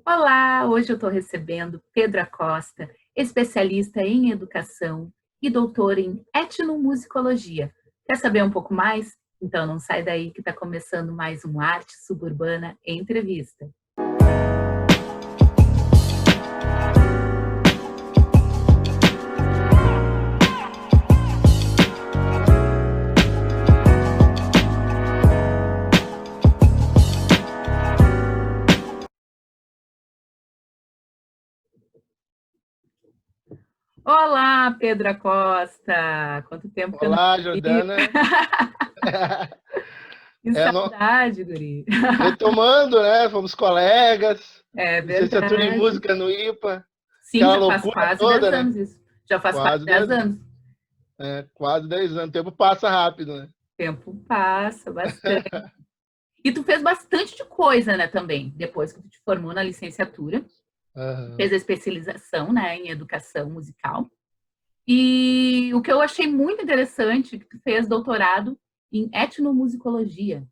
Olá, hoje eu estou recebendo Pedro Acosta, especialista em educação e doutor em etnomusicologia. Quer saber um pouco mais? Então não sai daí que está começando mais um Arte Suburbana Entrevista. Olá, Pedro Acosta! Quanto tempo que eu não Olá, te vi! Jordana. Que No... saudade, guri! Retomando, né? Fomos colegas, É licenciatura em verdade. música no IPA, Sim, aquela já faz loucura quase 10 toda, né? anos isso. Já faz quase Quase 10 10, anos. quase 10 anos. O tempo passa rápido, né? O tempo passa bastante. E tu fez bastante de coisa, né, também, depois que tu te formou na licenciatura, Aham. fez a especialização, né, em educação musical. E o que eu achei muito interessante, que tu fez doutorado em etnomusicologia.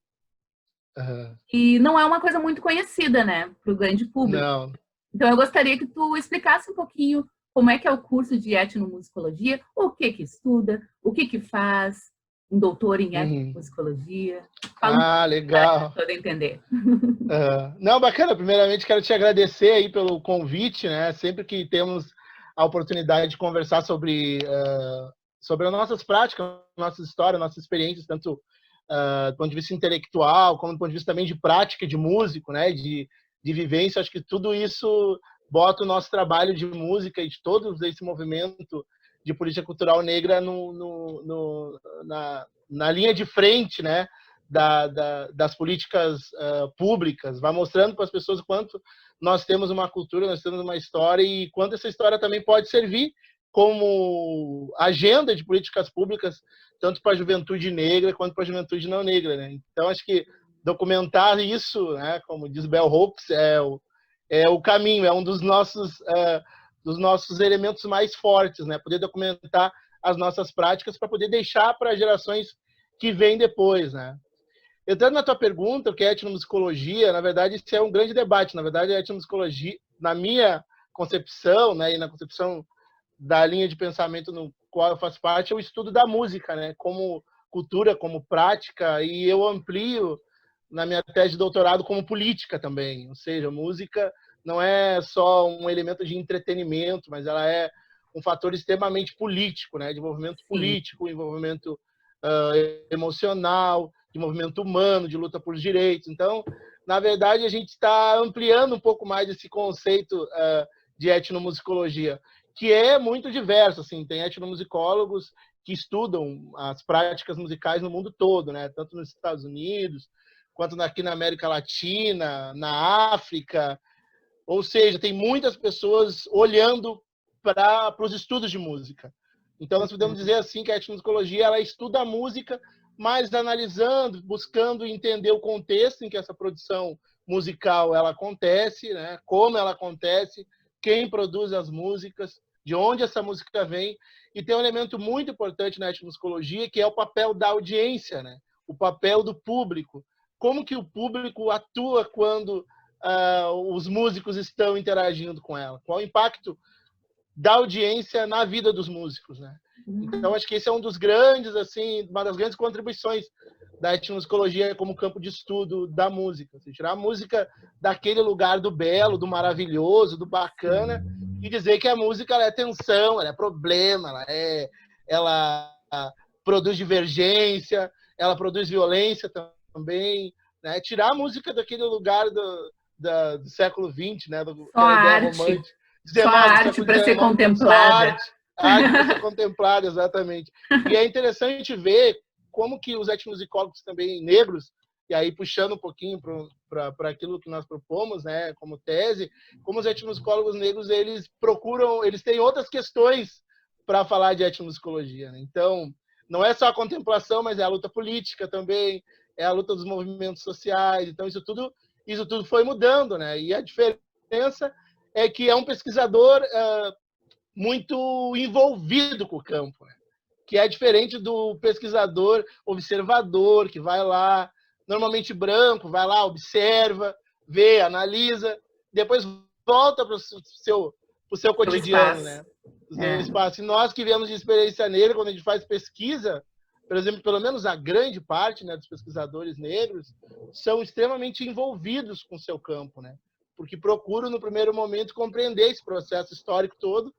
Aham. E não é uma coisa muito conhecida, né, para o grande público. Não, Então eu gostaria que tu explicasse um pouquinho como é que é o curso de etnomusicologia, o que que estuda, o que que faz um doutor em uhum. etnomusicologia. Fala um Ah, pouquinho para a legal. toda entender. Não, bacana. Primeiramente, quero te agradecer aí pelo convite, né? Sempre que temos a oportunidade de conversar sobre as nossas práticas, nossa história, nossas experiências, tanto do ponto de vista intelectual, como do ponto de vista também de prática, de músico, né? De vivência, acho que tudo isso bota o nosso trabalho de música e de todo esse movimento de política cultural negra na linha de frente, né? Das políticas públicas, vai mostrando para as pessoas o quanto nós temos uma cultura, nós temos uma história e quanto essa história também pode servir como agenda de políticas públicas, tanto para a juventude negra quanto para a juventude não negra, né? Então, acho que documentar isso, né, como diz Bell Hooks, é o caminho, é um dos nossos elementos mais fortes, né? Poder documentar as nossas práticas para poder deixar para gerações que vêm depois, né? Entrando na tua pergunta, o que é etnomusicologia, na verdade, isso é um grande debate. Na verdade, a etnomusicologia, na minha concepção, né, e na concepção da linha de pensamento no qual eu faço parte, é o estudo da música, né, como cultura, como prática, e eu amplio na minha tese de doutorado como política também. Ou seja, música não é só um elemento de entretenimento, mas ela é um fator extremamente político, né, de envolvimento Sim. político, envolvimento emocional, de movimento humano, de luta por direitos. Então, na verdade, a gente está ampliando um pouco mais esse conceito de etnomusicologia, que é muito diverso. Assim, tem etnomusicólogos que estudam as práticas musicais no mundo todo, né? Tanto nos Estados Unidos, quanto aqui na América Latina, na África. Ou seja, tem muitas pessoas olhando para os estudos de música. Então, nós podemos dizer assim que a etnomusicologia ela estuda a música, mas analisando, buscando entender o contexto em que essa produção musical ela acontece, né? Como ela acontece, quem produz as músicas, de onde essa música vem. E tem um elemento muito importante na etnomusicologia, que é o papel da audiência, né? O papel do público. Como que o público atua quando os músicos estão interagindo com ela? Qual o impacto da audiência na vida dos músicos, né? Então, acho que esse é um dos grandes, assim, uma das grandes contribuições da etnomusicologia como campo de estudo da música. Assim, tirar a música daquele lugar do belo, do maravilhoso, do bacana, e dizer que a música ela é tensão, ela é problema, ela produz divergência, ela produz violência também, né? Tirar a música daquele lugar do século XX, né? Só a Aquela ideia arte. romântica, Só a 19, do arte século para ser XIX, só contemplada. arte para ser contemplada, exatamente. E é interessante ver como que os etnomusicólogos também negros, e aí puxando um pouquinho para aquilo que nós propomos, né, como tese, como os etnomusicólogos negros, eles procuram, eles têm outras questões para falar de etnomusicologia, né? Então, não é só a contemplação, mas é a luta política também, é a luta dos movimentos sociais. Então, isso tudo foi mudando, né? E a diferença é que é um pesquisador muito envolvido com o campo, né? Que é diferente do pesquisador observador, que vai lá, normalmente branco, vai lá, observa, vê, analisa, depois volta para o seu cotidiano, né? O seu espaço. E nós que viemos de experiência negra, quando a gente faz pesquisa, por exemplo, pelo menos a grande parte, né, dos pesquisadores negros são extremamente envolvidos com o seu campo, né? Porque procuram, no primeiro momento, compreender esse processo histórico todo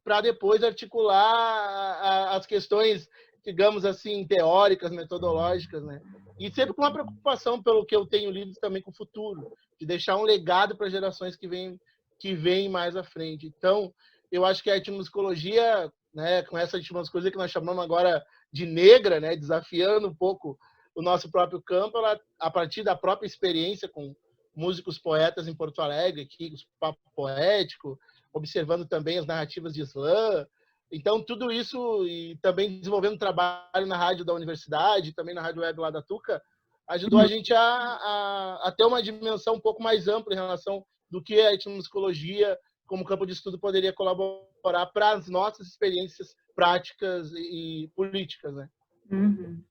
para depois articular as questões, digamos assim, teóricas, metodológicas, né? E sempre com uma preocupação, pelo que eu tenho lido, também com o futuro, de deixar um legado para gerações que vêm mais à frente. Então, eu acho que a etnomusicologia, né, com essa etnomusicologia que nós chamamos agora de negra, né, desafiando um pouco o nosso próprio campo, ela, a partir da própria experiência com músicos poetas em Porto Alegre, aqui, o papo poético, observando também as narrativas de slam. Então, tudo isso, e também desenvolvendo trabalho na rádio da universidade, também na rádio web lá da Tuca, ajudou a gente a ter uma dimensão um pouco mais ampla em relação do que a etnomusicologia como campo de estudo poderia colaborar para as nossas experiências práticas e políticas, né? Uhum.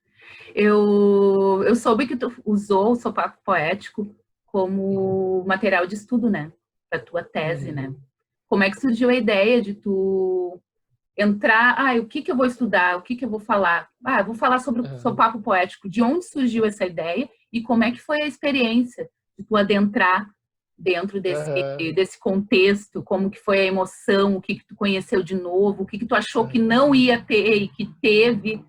Eu soube que tu usou o sopapo poético como material de estudo, né? Para tua tese, né? Como é que surgiu a ideia de tu entrar, o que eu vou estudar, o que eu vou falar? Eu vou falar sobre o sopapo poético. De onde surgiu essa ideia e como é que foi a experiência de tu adentrar dentro desse contexto? Como que foi a emoção? O que tu conheceu de novo? O que tu achou que não ia ter e que teve?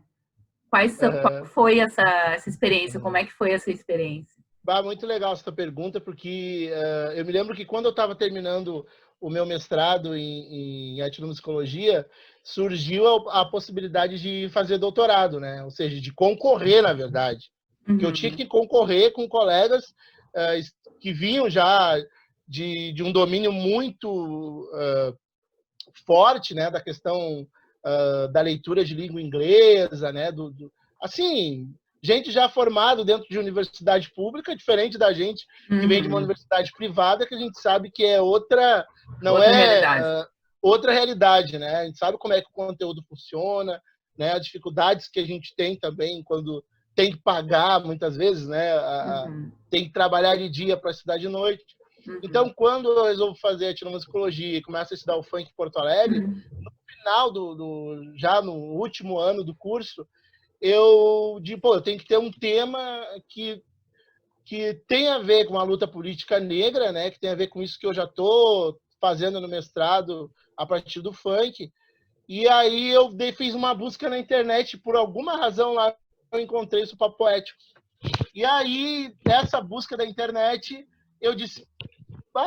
Qual foi essa experiência? Como é que foi essa experiência? Muito legal essa pergunta, porque eu me lembro que quando eu estava terminando o meu mestrado em etnomusicologia, surgiu a possibilidade de fazer doutorado, né? Ou seja, de concorrer, na verdade. Porque eu tinha que concorrer com colegas que vinham já de um domínio muito forte, né? Da questão da leitura de língua inglesa, né? Assim, gente já formado dentro de universidade pública, diferente da gente que vem de uma universidade privada, que a gente sabe que é outra, não outra realidade. Outra realidade, né? A gente sabe como é que o conteúdo funciona, né? As dificuldades que a gente tem também quando tem que pagar muitas vezes, né? Tem que trabalhar de dia para estudar de noite. Então, quando eu resolvo fazer etnomusicologia e começo a estudar o funk em Porto Alegre, no final já no último ano do curso, eu digo, eu tenho que ter um tema que tem a ver com a luta política negra, né? Que tem a ver com isso que eu já estou fazendo no mestrado a partir do funk. E aí eu fiz uma busca na internet, por alguma razão lá eu encontrei isso para poético. E aí, nessa busca da internet, eu disse,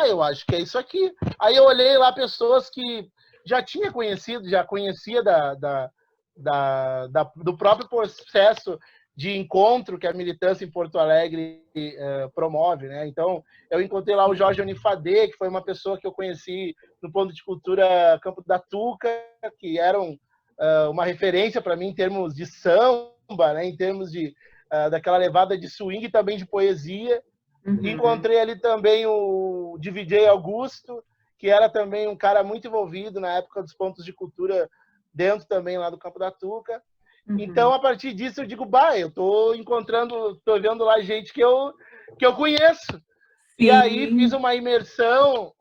eu acho que é isso aqui. Aí eu olhei lá pessoas que já conhecia do próprio processo de encontro que a militância em Porto Alegre promove, né? Então, eu encontrei lá o Jorge Onifadê, que foi uma pessoa que eu conheci no Ponto de Cultura Campo da Tuca, que era uma referência para mim em termos de samba, né? Em termos daquela levada de swing e também de poesia. Encontrei ali também o DJ Augusto, que era também um cara muito envolvido na época dos pontos de cultura dentro também lá do Campo da Tuca. Então, a partir disso, eu digo, eu tô vendo lá gente que eu conheço. Sim. E aí fiz uma imersão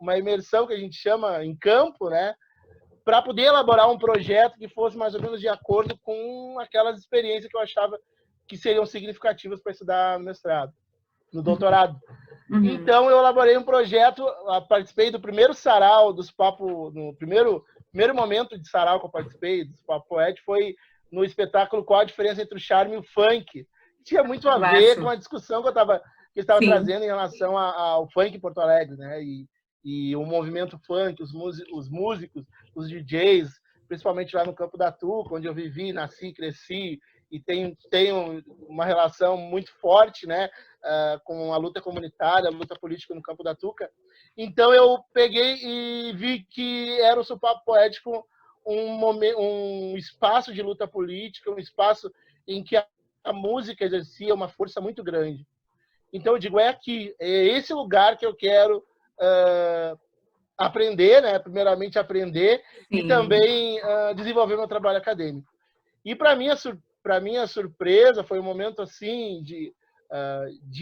que a gente chama em campo, né? Para poder elaborar um projeto que fosse mais ou menos de acordo com aquelas experiências que eu achava que seriam significativas para estudar no mestrado, no doutorado. Então, eu elaborei um projeto, participei do primeiro sarau dos papos, no primeiro momento de sarau que eu participei, dos papos poéticos, foi no espetáculo Qual a Diferença entre o Charme e o Funk. Tinha muito a ver com a discussão que eu estava trazendo em relação ao funk em Porto Alegre, né? E o movimento funk, os músicos, os DJs, principalmente lá no Campo da Tuca, onde eu vivi, nasci, cresci, e tenho uma relação muito forte, né, com a luta comunitária, a luta política no Campo da Tuca. Então eu peguei e vi que era o sopapo poético um espaço de luta política, um espaço em que a música exercia uma força muito grande. Então eu digo, é esse lugar que eu quero aprender, né, primeiramente aprender. Sim. E também desenvolver meu trabalho acadêmico. E para minha surpresa, foi um momento assim de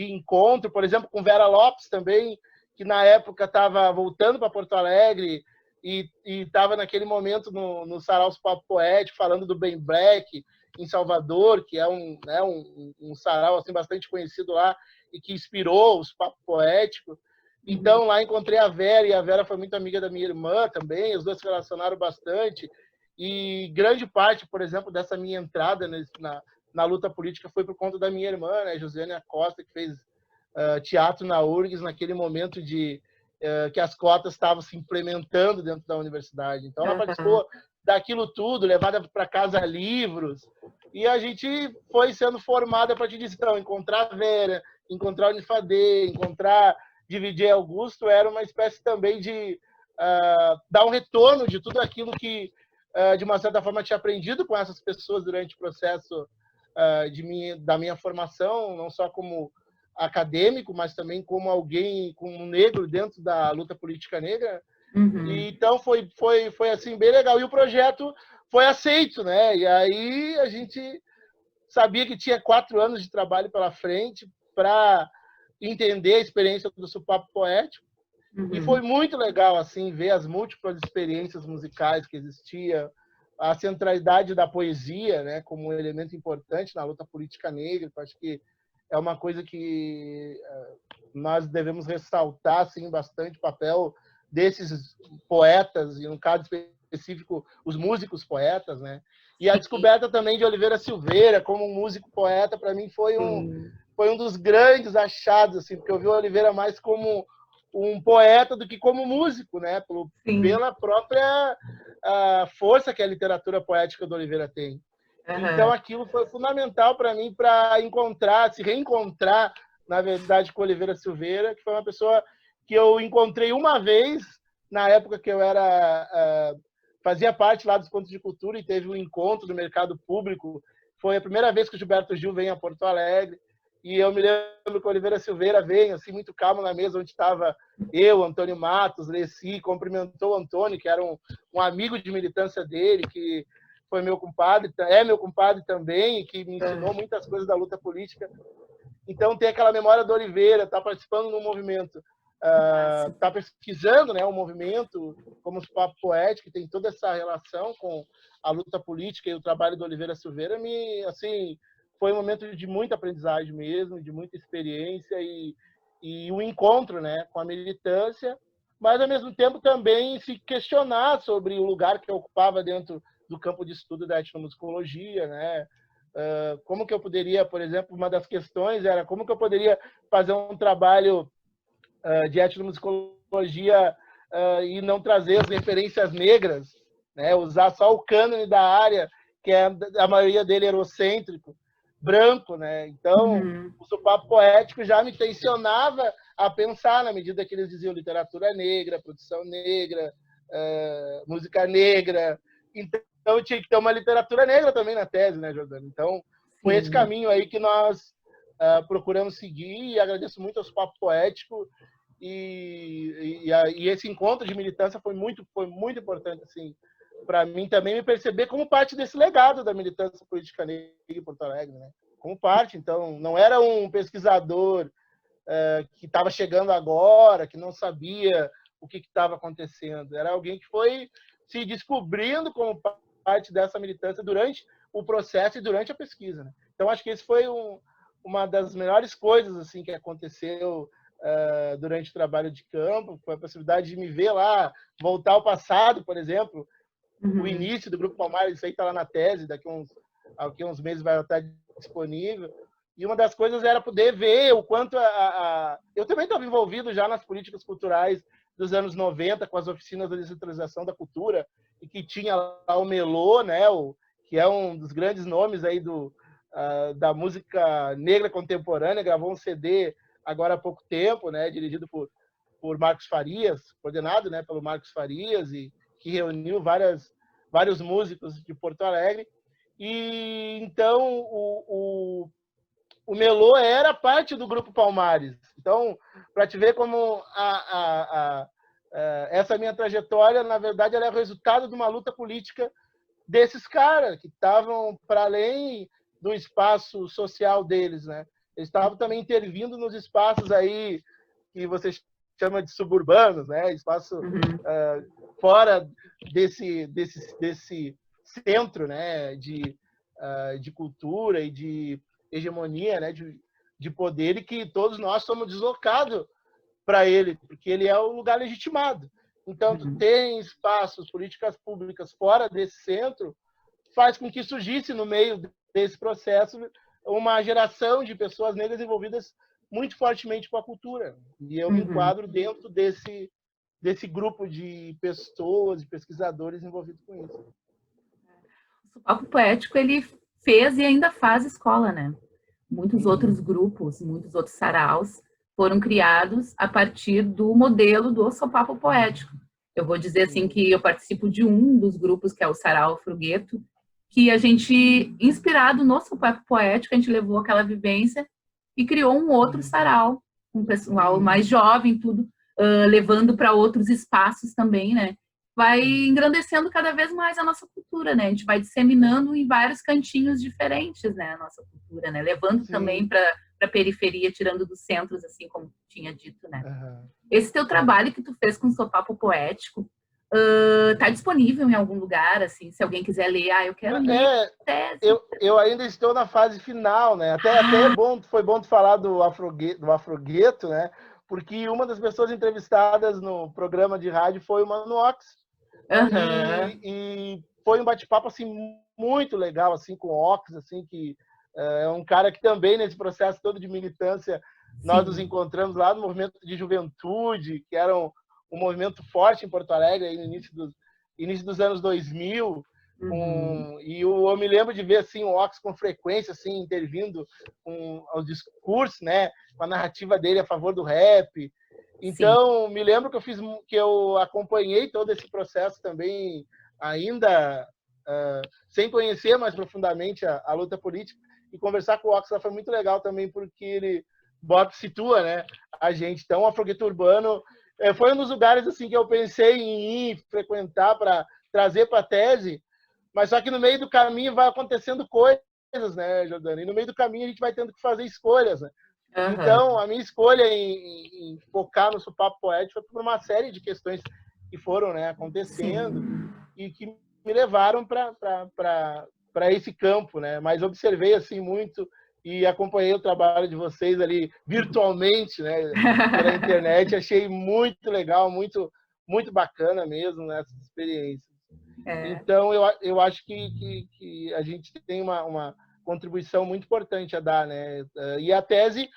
encontro, por exemplo, com Vera Lopes também, que na época estava voltando para Porto Alegre e estava naquele momento no Sarau Papo Poético, falando do Ben Black em Salvador, que é um sarau assim, bastante conhecido lá e que inspirou os Papo Poético. Então, lá encontrei a Vera, e a Vera foi muito amiga da minha irmã também, os dois se relacionaram bastante. E grande parte, por exemplo, dessa minha entrada na luta política foi por conta da minha irmã, né, Josiane Acosta, que fez teatro na URGS naquele momento que as cotas estavam se implementando dentro da universidade. Então, ela participou daquilo tudo, levada para casa livros, e a gente foi sendo formada a partir disso. Então, encontrar a Vera, encontrar a Unifadê, dividir Augusto, era uma espécie também de dar um retorno de tudo aquilo que, de uma certa forma, tinha aprendido com essas pessoas durante o processo da minha formação, não só como acadêmico, mas também como alguém, como um negro dentro da luta política negra. E, então foi assim bem legal, e o projeto foi aceito, né? E aí a gente sabia que tinha 4 anos de trabalho pela frente para entender a experiência do Sopapo Poético. E foi muito legal assim ver as múltiplas experiências musicais que existia, a centralidade da poesia, né, como um elemento importante na luta política negra. Eu acho que é uma coisa que nós devemos ressaltar assim, bastante o papel desses poetas, e no caso específico, os músicos poetas, né? E a descoberta também de Oliveira Silveira como um músico poeta, para mim, foi um dos grandes achados, assim, porque eu vi o Oliveira mais como um poeta do que como músico, né? Pela própria força que a literatura poética do Oliveira tem. Então, aquilo foi fundamental para mim para se reencontrar, na verdade, com Oliveira Silveira, que foi uma pessoa que eu encontrei uma vez, na época que eu fazia parte lá dos Pontos de Cultura, e teve um encontro no mercado público. Foi a primeira vez que o Gilberto Gil veio a Porto Alegre, e eu me lembro que o Oliveira Silveira veio, assim, muito calmo na mesa onde estava eu, Antônio Matos, Leci, cumprimentou o Antônio, que era um amigo de militância dele, que foi meu compadre, é meu compadre também, que me ensinou muitas coisas da luta política. Então, tem aquela memória do Oliveira, está participando no movimento, está pesquisando, né, o movimento, como os Papo Poético, que tem toda essa relação com a luta política e o trabalho do Oliveira Silveira, assim, foi um momento de muita aprendizagem mesmo, de muita experiência e um encontro, né, com a militância, mas, ao mesmo tempo, também se questionar sobre o lugar que eu ocupava dentro do campo de estudo da etnomusicologia, né? Como que eu poderia, por exemplo, uma das questões era como que eu poderia fazer um trabalho de etnomusicologia e não trazer as referências negras, né? Usar só o cânone da área, que a maioria dele eurocêntrico, branco, né? Então, o Sopapo Poético já me tensionava a pensar, na medida que eles diziam literatura negra, produção negra, música negra. Então, tinha que ter uma literatura negra também na tese, né, Jordana? Então, foi esse caminho aí que nós procuramos seguir, e agradeço muito ao Sopapo Poético, e esse encontro de militância foi muito importante, assim, para mim também me perceber como parte desse legado da militância política negra em Porto Alegre, né? Como parte. Então, não era um pesquisador que estava chegando agora, que não sabia o que estava acontecendo. Era alguém que foi se descobrindo como parte dessa militância durante o processo e durante a pesquisa, né? Então, acho que esse foi uma das melhores coisas assim que aconteceu durante o trabalho de campo, foi a possibilidade de me ver lá, voltar ao passado, por exemplo, o início do Grupo Palmares, isso aí está lá na tese, daqui a uns meses vai estar disponível. E uma das coisas era poder ver o quanto eu também estava envolvido já nas políticas culturais dos anos 90, com as oficinas de descentralização da cultura, e que tinha lá o Melô, né, que é um dos grandes nomes aí da música negra contemporânea, gravou um CD agora há pouco tempo, né, dirigido por Marcos Farias, coordenado, né, pelo Marcos Farias, e que reuniu vários músicos de Porto Alegre. E então o Melô era parte do Grupo Palmares. Então, para te ver como essa minha trajetória, na verdade, ela é o resultado de uma luta política desses caras que estavam para além do espaço social deles, né? Eles estavam também intervindo nos espaços aí que vocês chama de suburbanos, né? Espaço fora desse centro, né? De cultura e de hegemonia, né? De poder, e que todos nós somos deslocados para ele, porque ele é o lugar legitimado. Então, tu tem espaços, políticas públicas fora desse centro, faz com que surgisse no meio desse processo uma geração de pessoas negras envolvidas muito fortemente com a cultura. E eu me enquadro dentro desse grupo de pessoas, de pesquisadores envolvidos com isso. O Sopapo Poético, ele fez e ainda faz escola, né? Muitos outros grupos, muitos outros saraus foram criados a partir do modelo do Sopapo Poético. Eu vou dizer assim que eu participo de um dos grupos, que é o Sarau Frugueto, que a gente, inspirado no Sopapo Poético, a gente levou aquela vivência e criou um outro sarau, um pessoal mais jovem, tudo, levando para outros espaços também, né? Vai engrandecendo cada vez mais a nossa cultura, né? A gente vai disseminando em vários cantinhos diferentes, né? A nossa cultura, né? Levando também para a periferia, tirando dos centros, assim como tinha dito, né? Esse teu trabalho que tu fez com o Sopapo Poético tá disponível em algum lugar, assim, se alguém quiser ler, eu quero ler tese. Eu ainda estou na fase final, né? Até foi bom tu falar do Afrogueto, né? Porque uma das pessoas entrevistadas no programa de rádio foi o Mano Ox. E foi um bate-papo assim muito legal assim com o Ox, assim, que é um cara que também nesse processo todo de militância nós nos encontramos lá no movimento de juventude, que era um movimento forte em Porto Alegre aí no início dos anos 2000. E eu me lembro de ver assim o Ox com frequência assim intervindo com o discurso, né, com a narrativa dele a favor do rap. Então me lembro que eu acompanhei todo esse processo também, ainda sem conhecer mais profundamente a luta política, e conversar com o Ox foi muito legal também, porque ele situa, né, a gente. Então o Afrogueto Urbano foi um dos lugares assim que eu pensei em ir frequentar para trazer para a tese. Mas só que no meio do caminho vai acontecendo coisas, né, Jordana? E no meio do caminho a gente vai tendo que fazer escolhas, né? Então, a minha escolha em focar no Sopapo Poético foi por uma série de questões que foram, né, acontecendo e que me levaram para esse campo, né? Mas observei assim muito e acompanhei o trabalho de vocês ali virtualmente, né, pela internet. Achei muito legal, muito, muito bacana mesmo, né, essa experiência. Então, eu acho que a gente tem uma contribuição muito importante a dar, né? E a tese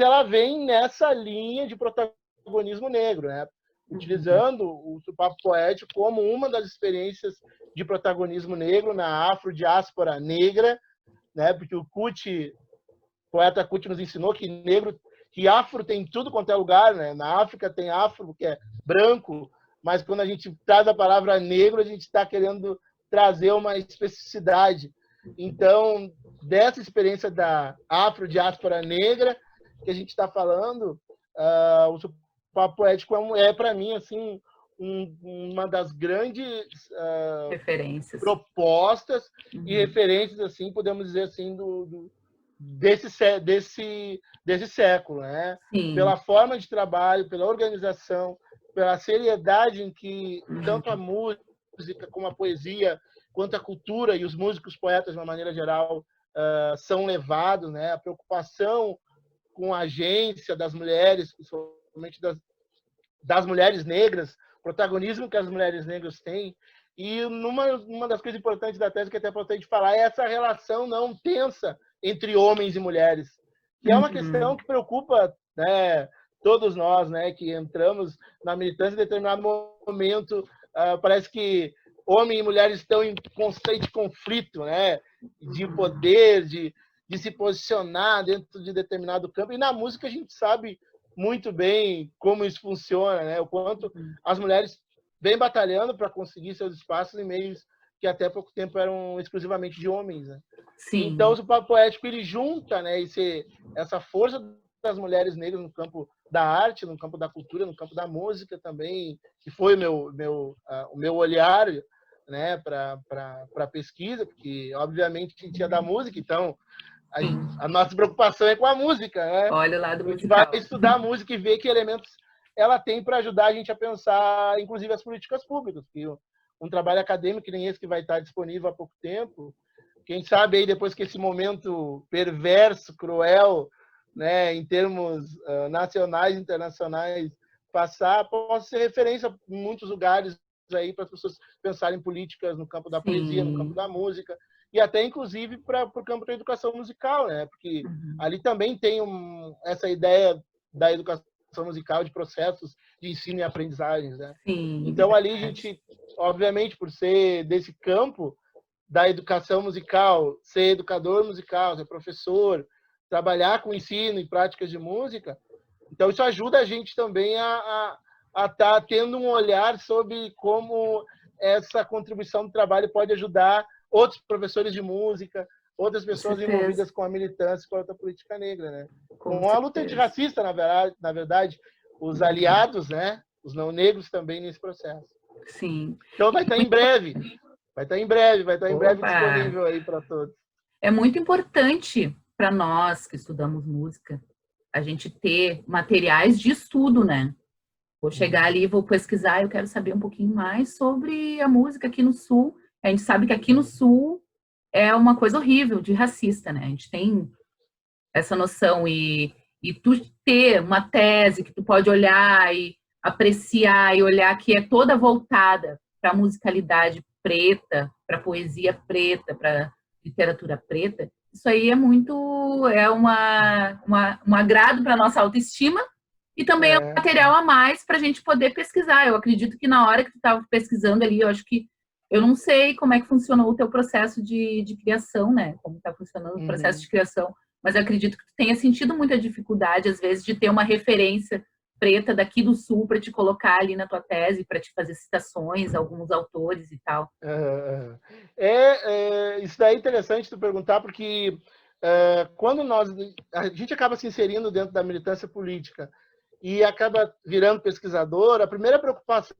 ela vem nessa linha de protagonismo negro, né? Utilizando o Sopapo Poético como uma das experiências de protagonismo negro na afrodiáspora negra, né? Porque o poeta Kuti nos ensinou que afro tem tudo quanto é lugar, né? Na África tem afro, que é branco, mas quando a gente traz a palavra negro, a gente está querendo trazer uma especificidade. Então, dessa experiência da afrodiáspora negra que a gente está falando, o Sopapo Poético para mim, assim, uma das grandes referências, propostas e referências, assim, podemos dizer assim, desse século, né? Pela forma de trabalho, pela organização, pela seriedade em que tanto a música como a poesia, quanto a cultura e os músicos poetas, de uma maneira geral, são levados, né? A preocupação com a agência das mulheres, principalmente das mulheres negras, o protagonismo que as mulheres negras têm. E uma das coisas importantes da tese, que é até importante falar, é essa relação não tensa entre homens e mulheres, que é uma questão que preocupa, né, todos nós, né, que entramos na militância em determinado momento. Parece que homem e mulher estão em constante conflito, né, de poder, de se posicionar dentro de determinado campo. E na música a gente sabe muito bem como isso funciona, né, o quanto as mulheres vêm batalhando para conseguir seus espaços em meios que até pouco tempo eram exclusivamente de homens, né? Então o Sopapo Poético ele junta, né, essa força das mulheres negras no campo da arte, no campo da cultura, no campo da música também, que foi o meu olhar, né, para a pesquisa, porque obviamente a gente é da música, então a nossa preocupação é com a música, né? Olha o lado a gente musical. vai estudar a música e ver que elementos ela tem para ajudar a gente a pensar, inclusive, as políticas públicas. Porque um trabalho acadêmico, que nem esse que vai estar disponível há pouco tempo, quem sabe aí depois que esse momento perverso, cruel, né, em termos nacionais e internacionais, passar, possa ser referência em muitos lugares aí para as pessoas pensarem em políticas no campo da poesia, no campo da música, e até, inclusive, para o campo da educação musical, né? Porque ali também tem essa ideia da educação musical, de processos de ensino e aprendizagens, né? Sim, então, ali a gente, obviamente, por ser desse campo da educação musical, ser educador musical, ser professor, trabalhar com ensino e práticas de música, então isso ajuda a gente também a estar tendo um olhar sobre como essa contribuição do trabalho pode ajudar outros professores de música, outras pessoas envolvidas com a militância contra a política negra, né? Com a luta antirracista, na verdade, os aliados, né? Os não negros também nesse processo. Sim. Então vai estar em breve. Vai estar em breve disponível aí para todos. É muito importante para nós que estudamos música a gente ter materiais de estudo, né? Vou chegar ali, vou pesquisar, eu quero saber um pouquinho mais sobre a música aqui no Sul. A gente sabe que aqui no Sul é uma coisa horrível de racista, né? A gente tem essa noção e tu ter uma tese que tu pode olhar e apreciar e olhar que é toda voltada para a musicalidade preta, para a poesia preta, para literatura preta, isso aí é muito, é um agrado para a nossa autoestima e também é um material a mais para a gente poder pesquisar. Eu acredito que na hora que tu estava pesquisando ali, eu acho que, eu não sei como é que funcionou o teu processo de criação, né? Como está funcionando o processo de criação, mas eu acredito que tu tenha sentido muita dificuldade, às vezes, de ter uma referência preta daqui do Sul para te colocar ali na tua tese, para te fazer citações, alguns autores e tal. Isso daí é interessante tu perguntar, porque quando a gente acaba se inserindo dentro da militância política e acaba virando pesquisador, a primeira preocupação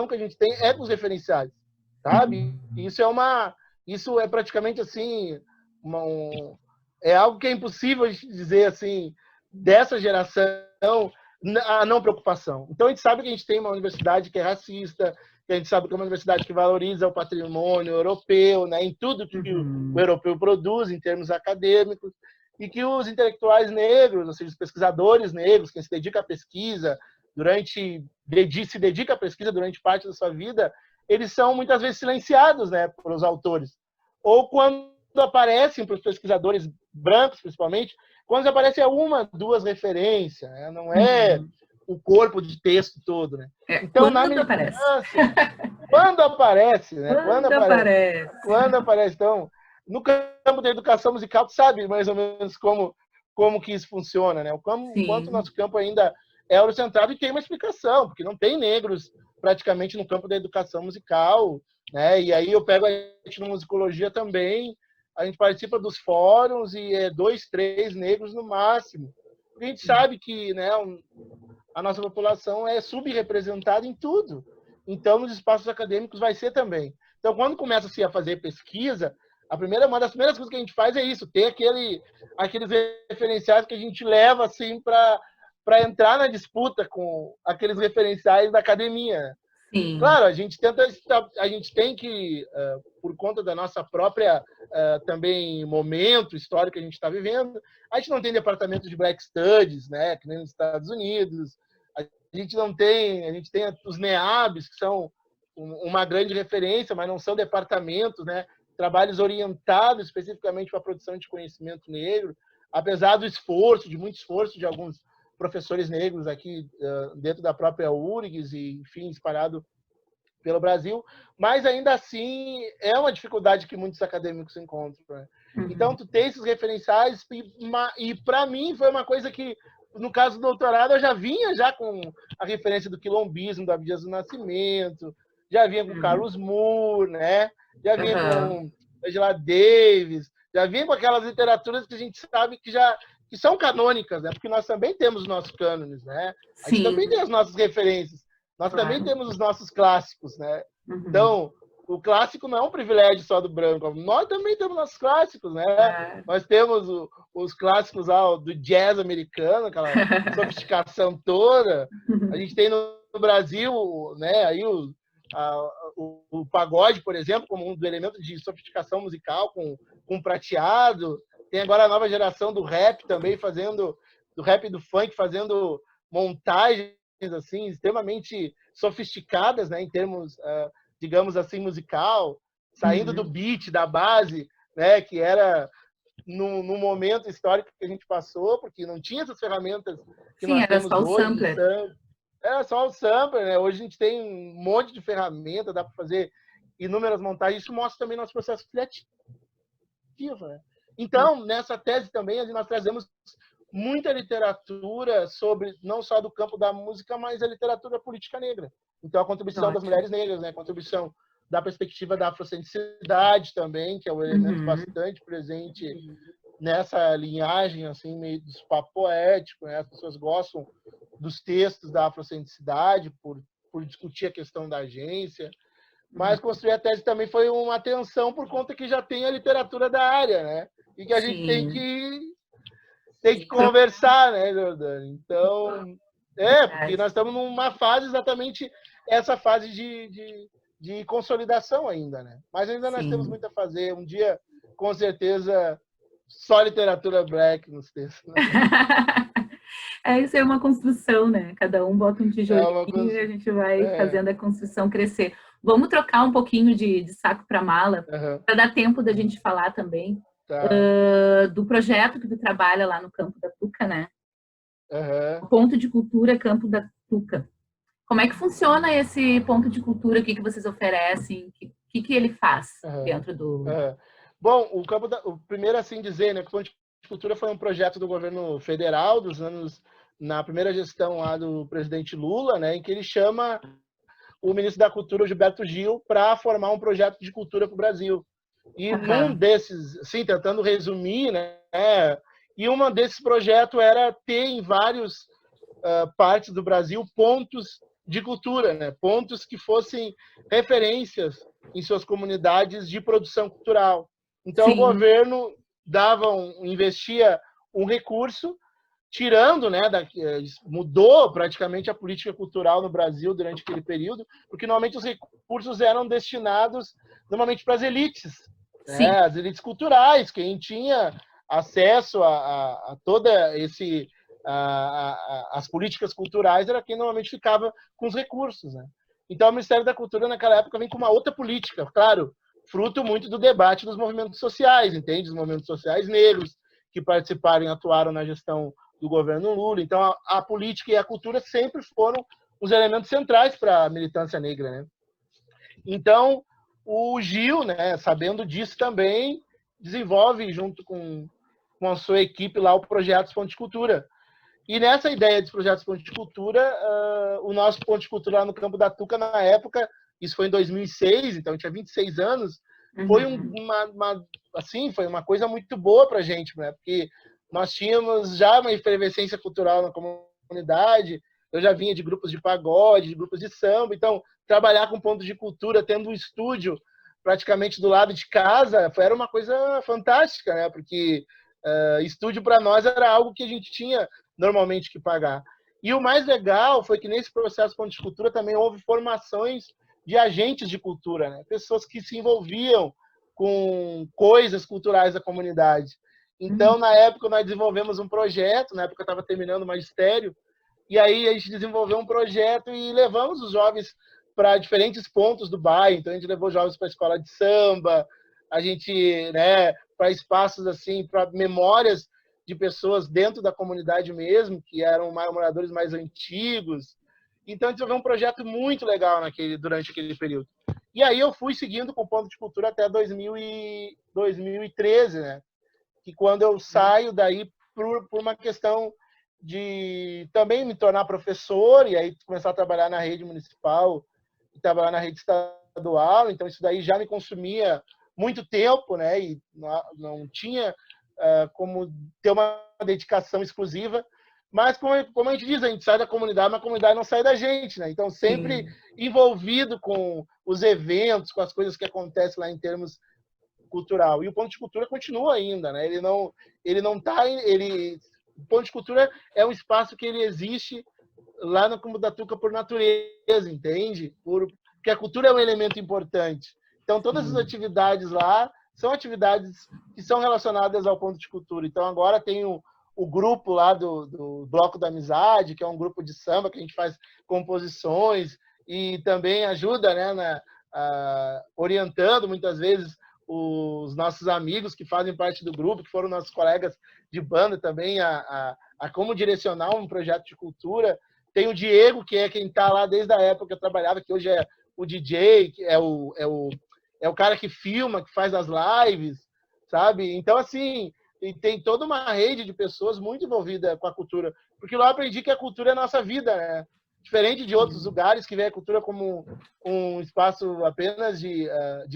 que a gente tem é com os referenciais, sabe? Isso é praticamente assim, é algo que é impossível dizer assim, dessa geração, a não preocupação. Então, a gente sabe que a gente tem uma universidade que é racista, que a gente sabe que é uma universidade que valoriza o patrimônio europeu, né, em tudo que o europeu produz, em termos acadêmicos, e que os intelectuais negros, ou seja, os pesquisadores negros, quem se dedica à pesquisa, se dedica à pesquisa durante parte da sua vida, eles são muitas vezes silenciados, né, pelos autores. Ou quando aparecem para os pesquisadores brancos, principalmente, quando aparece uma, duas referências, né? Não é o corpo de texto todo, né? Então, na militância, quando aparece, né? Quando aparece. Então, no campo da educação musical, tu sabe mais ou menos como que isso funciona, né? Quanto o nosso campo ainda é eurocentrado e tem uma explicação, porque não tem negros praticamente no campo da educação musical, né? E aí eu pego a etnomusicologia também, a gente participa dos fóruns e é 2, 3 negros no máximo. A gente sabe que, né, a nossa população é subrepresentada em tudo. Então, nos espaços acadêmicos vai ser também. Então, quando começa-se a fazer pesquisa, uma das primeiras coisas que a gente faz é isso, ter aqueles referenciais que a gente leva assim para entrar na disputa com aqueles referenciais da academia. Sim. Claro, a gente tem que, por conta da nossa própria também momento histórico que a gente está vivendo, a gente não tem departamento de Black Studies, né, que nem nos Estados Unidos, a gente tem os NEABs, que são uma grande referência, mas não são departamentos, né, trabalhos orientados especificamente para a produção de conhecimento negro, apesar do muito esforço de alguns professores negros aqui dentro da própria URGS e, enfim, espalhado pelo Brasil, mas ainda assim é uma dificuldade que muitos acadêmicos encontram. Né? Então, tu tem esses referenciais e para mim foi uma coisa que, no caso do doutorado, eu já vinha com a referência do quilombismo, do Abdias do Nascimento, já vinha com Carlos Moore, né? Já vinha com Angela Davis, já vinha com aquelas literaturas que a gente sabe que são canônicas, né? Porque nós também temos os nossos cânones, né? A gente também tem as nossas referências. Nós também temos os nossos clássicos, né? Então, o clássico não é um privilégio só do branco. Nós também temos nossos clássicos, né? Nós temos os clássicos do jazz americano, aquela sofisticação toda. A gente tem no Brasil, né, aí o pagode, por exemplo, como um dos elementos de sofisticação musical, com prateado. Tem agora a nova geração do rap também do rap e do funk, fazendo montagens assim extremamente sofisticadas, né, em termos, digamos assim, musical, saindo do beat, da base, né, que era no momento histórico que a gente passou, porque não tinha essas ferramentas que Sim, nós era temos só o hoje. sampler. Era só o sampler, né? Hoje a gente tem um monte de ferramenta, dá para fazer inúmeras montagens. Isso mostra também nosso processo criativo. Né? Então, nessa tese também, nós trazemos muita literatura sobre, não só do campo da música, mas a literatura política negra. Então, a contribuição das mulheres negras, né? A contribuição da perspectiva da afrocentricidade também, que é um elemento bastante presente nessa linhagem, assim, meio dos papo poético, né? As pessoas gostam dos textos da afrocentricidade por discutir a questão da agência. Mas construir a tese também foi uma atenção por conta que já tem a literatura da área, né? E que a gente tem que conversar, né, Jordânia? Então, porque nós estamos numa fase exatamente essa fase de consolidação ainda, né? Mas ainda nós temos muito a fazer. Um dia, com certeza, só literatura black nos textos. Né? Isso é uma construção, né? Cada um bota um tijolinho e a gente vai fazendo a construção crescer. Vamos trocar um pouquinho de saco para mala, para dar tempo da gente falar também do projeto que tu trabalha lá no Campo da Tuca, né? O Ponto de Cultura Campo da Tuca. Como é que funciona esse ponto de cultura aqui que vocês oferecem? O que ele faz dentro do... Bom, o primeiro assim dizer, né, que o Ponto de Cultura foi um projeto do governo federal na primeira gestão lá do presidente Lula, né, em que ele chama o ministro da Cultura, Gilberto Gil, para formar um projeto de cultura para o Brasil. E num desses, assim, tentando resumir, né, e um desses projetos era ter em várias partes do Brasil pontos de cultura, né, pontos que fossem referências em suas comunidades de produção cultural. Então, o governo investia um recurso, tirando, né, mudou praticamente a política cultural no Brasil durante aquele período, porque normalmente os recursos eram destinados normalmente para as elites, né, as elites culturais, quem tinha acesso a toda as políticas culturais era quem normalmente ficava com os recursos, né? Então, o Ministério da Cultura naquela época vem com uma outra política, claro, fruto muito do debate dos movimentos sociais, entende? Os movimentos sociais negros que participaram e atuaram na gestão do governo Lula. Então, a política e a cultura sempre foram os elementos centrais para a militância negra, né? Então, o Gil, né, sabendo disso também, desenvolve, junto com a sua equipe lá, o projeto Ponto de Cultura. E nessa ideia dos projetos Ponto de Cultura, o nosso Ponto de Cultura lá no Campo da Tuca, na época, isso foi em 2006, então tinha 26 anos, foi foi uma coisa muito boa para a gente, né? Porque nós tínhamos já uma efervescência cultural na comunidade, eu já vinha de grupos de pagode, de grupos de samba, então trabalhar com ponto de cultura, tendo um estúdio praticamente do lado de casa, era uma coisa fantástica, né? Porque estúdio para nós era algo que a gente tinha normalmente que pagar. E o mais legal foi que nesse processo Ponto de Cultura também houve formações de agentes de cultura, né? Pessoas que se envolviam com coisas culturais da comunidade. Então, na época, nós desenvolvemos um projeto, na época eu estava terminando o magistério, e aí a gente desenvolveu um projeto e levamos os jovens para diferentes pontos do bairro. Então, a gente levou jovens para a escola de samba, a gente, né, para espaços assim, para memórias de pessoas dentro da comunidade mesmo, que eram moradores mais antigos. Então, a gente desenvolveu um projeto muito legal durante aquele período. E aí eu fui seguindo com o Ponto de Cultura até 2013, né? Que quando eu saio daí por uma questão de também me tornar professor e aí começar a trabalhar na rede municipal e trabalhar na rede estadual. Então, isso daí já me consumia muito tempo, né? E não tinha como ter uma dedicação exclusiva. Mas, como a gente diz, a gente sai da comunidade, mas a comunidade não sai da gente, né? Então, sempre envolvido com os eventos, com as coisas que acontecem lá em termos cultural. E o ponto de cultura continua ainda, né? Ele não tá, o ponto de cultura é um espaço que ele existe lá no Campo da Tuca por natureza, entende? Porque a cultura é um elemento importante. Então, todas as atividades lá são atividades que são relacionadas ao ponto de cultura. Então, agora tem o grupo lá do Bloco da Amizade, que é um grupo de samba que a gente faz composições e também ajuda, né, orientando muitas vezes os nossos amigos que fazem parte do grupo, que foram nossos colegas de banda também, a como direcionar um projeto de cultura. Tem o Diego, que é quem está lá desde a época que eu trabalhava, que hoje é o DJ, que é o cara que filma, que faz as lives, sabe? Então, assim, e tem toda uma rede de pessoas muito envolvida com a cultura. Porque lá eu aprendi que a cultura é a nossa vida, né? Diferente de outros lugares que vê a cultura como um espaço apenas de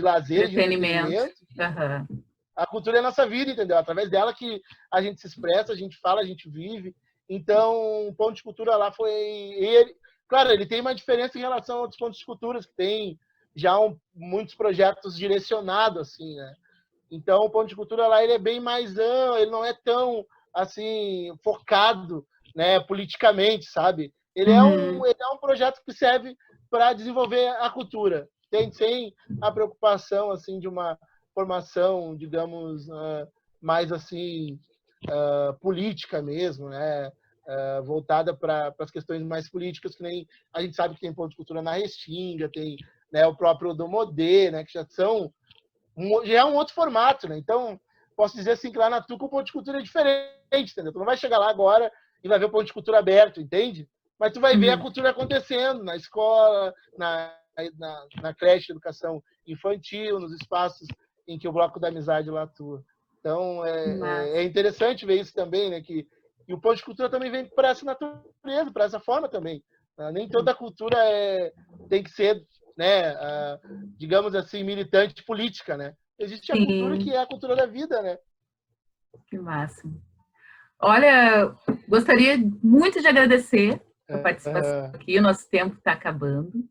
lazer, de entretenimento. Uhum. A cultura é a nossa vida, entendeu? Através dela que a gente se expressa, a gente fala, a gente vive. Então, o ponto de cultura lá foi... Claro, ele tem uma diferença em relação a outros pontos de cultura, que tem já muitos projetos direcionados, assim, né? Então, o ponto de cultura lá ele é bem mais amplo, ele não é tão assim focado, né, politicamente, sabe? Ele é um projeto que serve para desenvolver a cultura, sem a preocupação assim de uma formação, digamos, mais assim política mesmo, né? Voltada para as questões mais políticas, que nem a gente sabe que tem ponto de cultura na Restinga, tem, né, o próprio Odomodê, né, que já é um outro formato, né? Então, posso dizer assim que lá na Tuca o ponto de cultura é diferente, entendeu? Tu não vai chegar lá agora e vai ver o ponto de cultura aberto, entende? Mas tu vai ver a cultura acontecendo na escola, na creche de educação infantil, nos espaços em que o Bloco da Amizade lá atua. Então, é interessante ver isso também, né? E o ponto de cultura também vem para essa natureza, para essa forma também. Nem toda cultura tem que ser, né, digamos assim, militante política, né? Existe a cultura que é a cultura da vida, né? Que máximo. Olha, gostaria muito de agradecer a participação aqui, o nosso tempo está acabando,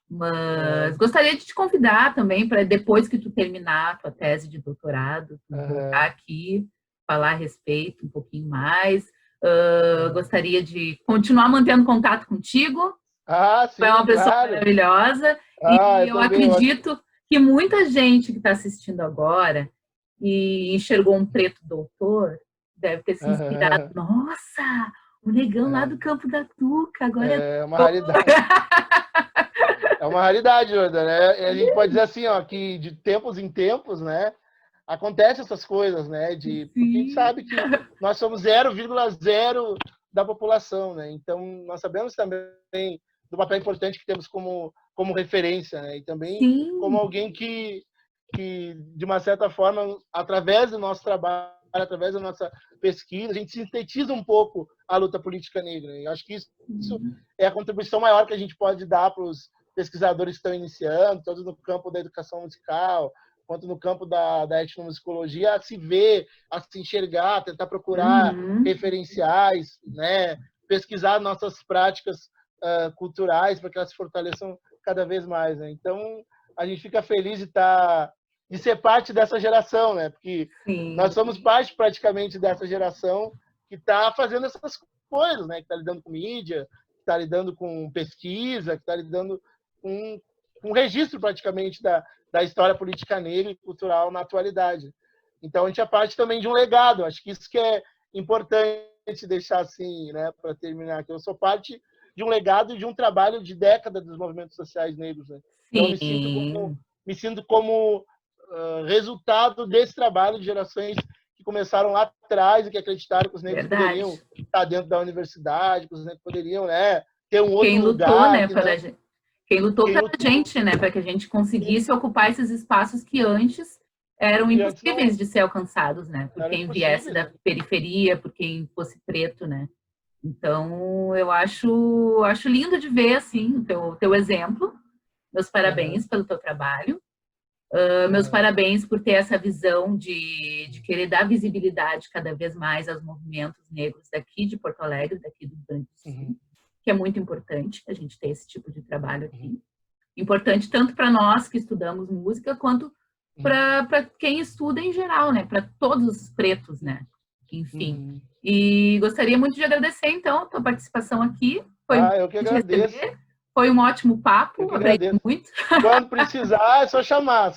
mas gostaria de te convidar também para depois que tu terminar a tua tese de doutorado, voltar aqui, falar a respeito um pouquinho mais. Gostaria de continuar mantendo contato contigo. Sim, é uma pessoa maravilhosa. E eu acredito que muita gente que está assistindo agora e enxergou um preto doutor deve ter se inspirado. Nossa, o negão lá do Campo da Tuca, agora é uma raridade. É uma raridade, Jordan, né? A gente pode dizer assim, ó, que de tempos em tempos, né, acontecem essas coisas, né? Porque a gente sabe que nós somos 0,0 da população, né? Então, nós sabemos também do papel importante que temos como referência, né? E também como alguém que, de uma certa forma, através do nosso trabalho, através da nossa pesquisa, a gente sintetiza um pouco a luta política negra. E acho que isso é a contribuição maior que a gente pode dar para os pesquisadores que estão iniciando, tanto no campo da educação musical, quanto no campo da etnomusicologia, a se ver, a se enxergar, a tentar procurar referenciais, né? Pesquisar nossas práticas culturais para que elas se fortaleçam cada vez mais, né? Então, a gente fica feliz de ser parte dessa geração, né? Porque nós somos parte praticamente dessa geração que está fazendo essas coisas, né? Que está lidando com mídia, que está lidando com pesquisa, que está lidando com um registro praticamente da história política negra e cultural na atualidade. Então, a gente é parte também de um legado. Acho que isso que é importante deixar assim, né? Para terminar, que eu sou parte de um legado e de um trabalho de décadas dos movimentos sociais negros, né? Então, me sinto como resultado desse trabalho de gerações que começaram lá atrás e que acreditaram que os negros poderiam estar dentro da universidade, que os negros poderiam, né, ter um outro lugar. Quem lutou pela gente, né, para que a gente conseguisse ocupar esses espaços que antes eram impossíveis de ser alcançados, né, por quem viesse da periferia, por quem fosse preto, né. Então, eu acho lindo de ver, assim, o teu exemplo. Meus parabéns pelo teu trabalho. Meus parabéns por ter essa visão de querer dar visibilidade cada vez mais aos movimentos negros daqui de Porto Alegre, daqui do Rio Grande do Sul, que é muito importante a gente ter esse tipo de trabalho aqui. Importante tanto para nós que estudamos música, quanto para quem estuda em geral, né? Para todos os pretos, né? Enfim. E gostaria muito de agradecer, então, a tua participação aqui. Eu que agradeço. Foi um ótimo papo, aprendi muito. Quando precisar, é só chamar,